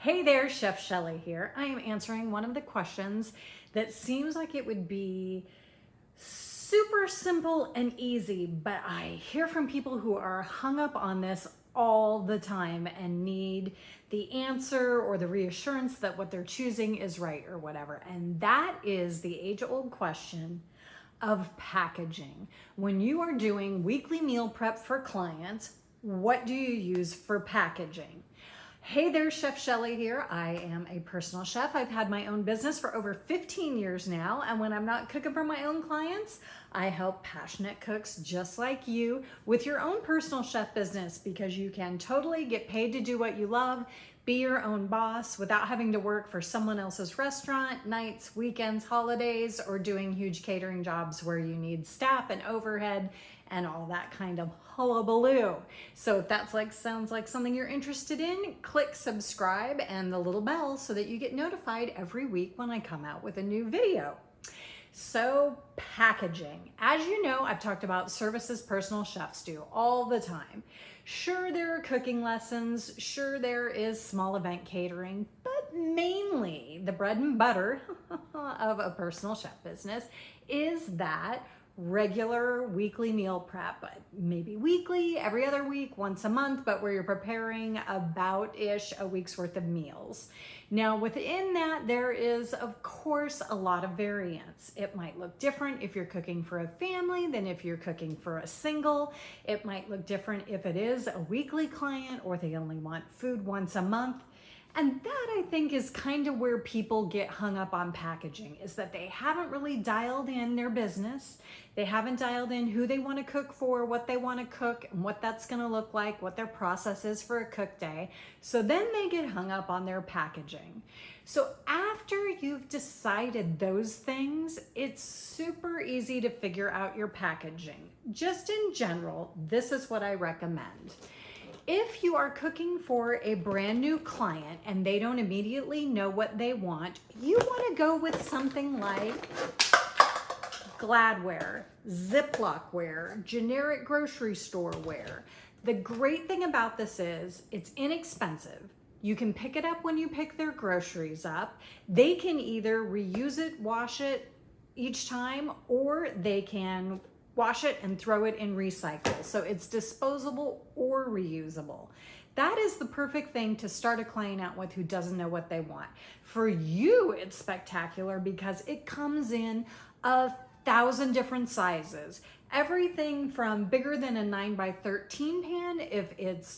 Hey there, Chef Shelley here. I am answering one of the questions that seems like it would be super simple and easy, but I hear from people who are hung up on this all the time and need the answer or the reassurance that what they're choosing is right or whatever. And that is the age-old question of packaging. When you are doing weekly meal prep for clients, what do you use for packaging? Hey there, Chef Shelley here. I am a personal chef. I've had my own business for over 15 years now, and when I'm not cooking for my own clients, I help passionate cooks just like you with your own personal chef business, because you can totally get paid to do what you love, be your own boss without having to work for someone else's restaurant, nights, weekends, holidays, or doing huge catering jobs where you need staff and overhead and all that kind of hullabaloo. So if that's sounds like something you're interested in, click subscribe and the little bell so that you get notified every week when I come out with a new video. So packaging, as you know, I've talked about services personal chefs do all the time. Sure, there are cooking lessons, sure there is small event catering, but mainly the bread and butter of a personal chef business is that regular weekly meal prep, maybe weekly, every other week, once a month, but where you're preparing about-ish a week's worth of meals. Now within that, there is of course a lot of variance. It might look different if you're cooking for a family than if you're cooking for a single. It might look different if it is a weekly client or they only want food once a month. And that, I think, is kind of where people get hung up on packaging, is that they haven't really dialed in their business. They haven't dialed in who they want to cook for, what they want to cook, and what that's going to look like, what their process is for a cook day. So then they get hung up on their packaging. So after you've decided those things, it's super easy to figure out your packaging. Just in general, this is what I recommend. If you are cooking for a brand new client and they don't immediately know what they want, you want to go with something like Glassware, Ziploc-ware, generic grocery store ware. The great thing about this is it's inexpensive. You can pick it up when you pick their groceries up. They can either reuse it, wash it each time, or they can wash it and throw it in recycle. So it's disposable or reusable. That is the perfect thing to start a client out with who doesn't know what they want. For you, it's spectacular because it comes in 1,000 different sizes. Everything from bigger than a 9x13 pan if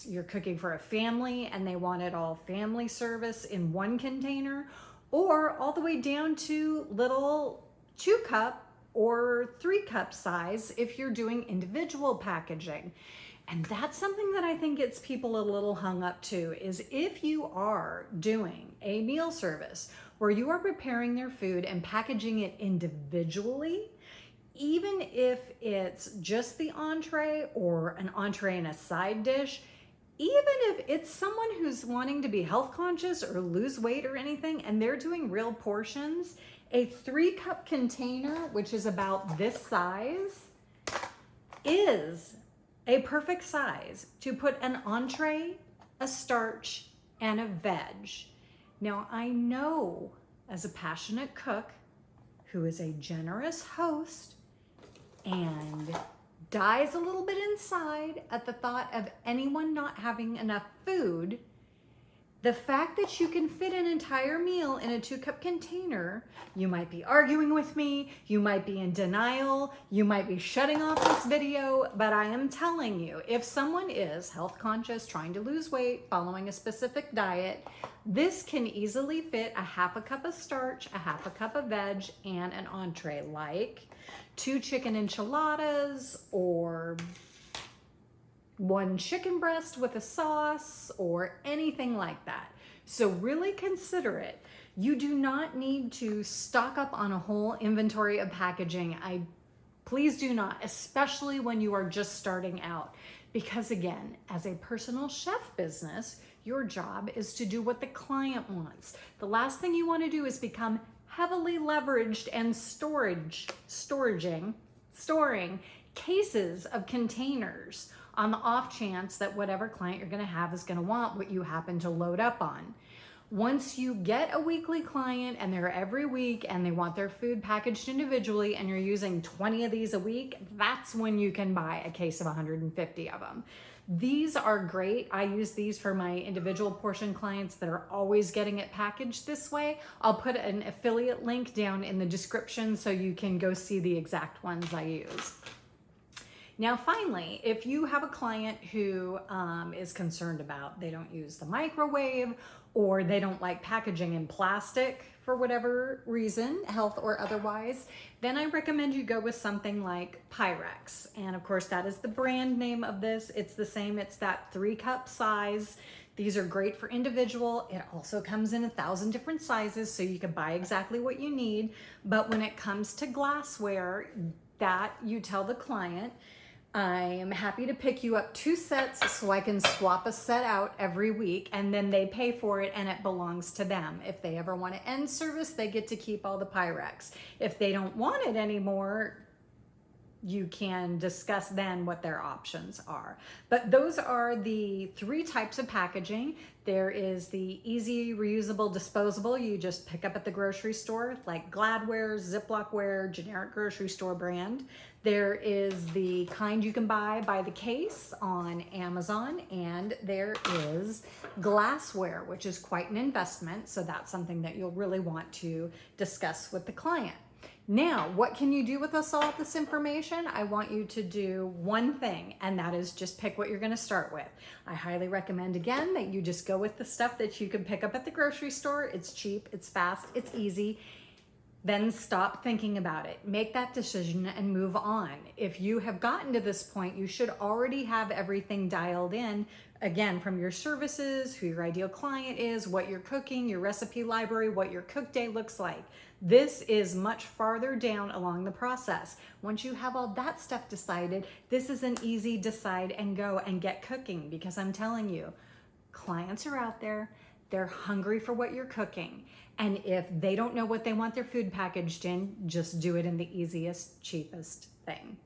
you're cooking for a family and they want it all family service in one container, or all the way down to little 2-cup or 3-cup size if you're doing individual packaging. And that's something that I think gets people a little hung up too, is if you are doing a meal service where you are preparing their food and packaging it individually, even if it's just the entree or an entree and a side dish, even if it's someone who's wanting to be health conscious or lose weight or anything and they're doing real portions, a 3-cup container, which is about this size, is a perfect size to put an entree, a starch, and a veg. Now, I know as a passionate cook who is a generous host and dies a little bit inside at the thought of anyone not having enough food, the fact that you can fit an entire meal in a 2-cup container, you might be arguing with me, you might be in denial, you might be shutting off this video, but I am telling you, if someone is health conscious, trying to lose weight, following a specific diet, this can easily fit a 1/2 cup of starch, a 1/2 cup of veg, and an entree like 2 chicken enchiladas or 1 chicken breast with a sauce or anything like that. So really consider it. You do not need to stock up on a whole inventory of packaging. Please do not, especially when you are just starting out. Because again, as a personal chef business, your job is to do what the client wants. The last thing you want to do is become heavily leveraged and storing cases of containers on the off chance that whatever client you're going to have is going to want what you happen to load up on. Once you get a weekly client and they're every week and they want their food packaged individually and you're using 20 of these a week, that's when you can buy a case of 150 of them. These are great. I use these for my individual portion clients that are always getting it packaged this way. I'll put an affiliate link down in the description so you can go see the exact ones I use. Now, finally, if you have a client who is concerned about they don't use the microwave or they don't like packaging in plastic for whatever reason, health or otherwise, then I recommend you go with something like Pyrex. And of course, that is the brand name of this. It's the same, it's that 3-cup size. These are great for individual. It also comes in 1,000 different sizes, so you can buy exactly what you need. But when it comes to glassware, that you tell the client, I am happy to pick you up 2 sets so I can swap a set out every week, and then they pay for it and it belongs to them. If they ever want to end service, they get to keep all the Pyrex. If they don't want it anymore, you can discuss then what their options are. But those are the 3 types of packaging. There is the easy, reusable, disposable you just pick up at the grocery store, like Glassware, Ziploc-ware, generic grocery store brand. There is the kind you can buy by the case on Amazon, and there is Glassware, which is quite an investment, so that's something that you'll really want to discuss with the client. Now, what can you do with all this information? I want you to do one thing, and that is just pick what you're going to start with. I highly recommend, again, that you just go with the stuff that you can pick up at the grocery store. It's cheap, it's fast, it's easy. Then stop thinking about it. Make that decision and move on. If you have gotten to this point, you should already have everything dialed in, again, from your services, who your ideal client is, what you're cooking, your recipe library, what your cook day looks like. This is much farther down along the process. Once you have all that stuff decided, this is an easy decide and go and get cooking, because I'm telling you, clients are out there, they're hungry for what you're cooking. And if they don't know what they want their food packaged in, just do it in the easiest, cheapest thing.